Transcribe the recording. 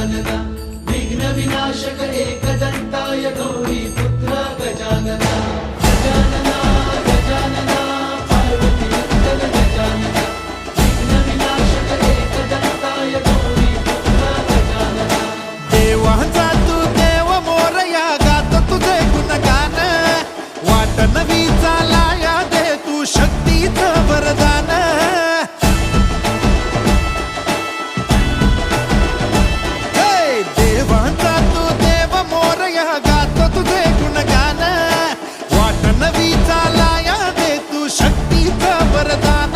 गजानना विघ्न विनाशक एकदंताय गौरी पुत्र गजानना गजानना गजानना पार्वती नंदन गजानना विघ्न विनाशक एकदंताय गौरी पुत्र गजानना देवांचा तू देव मोरया गात तुझे गुणगान वाट नवी चालाया दे तू शक्तीचं वरदान देवांचा तू देव मोरया गात तुझे गुणगान वाट नवी चालाया दे तू शक्तीचं वरदान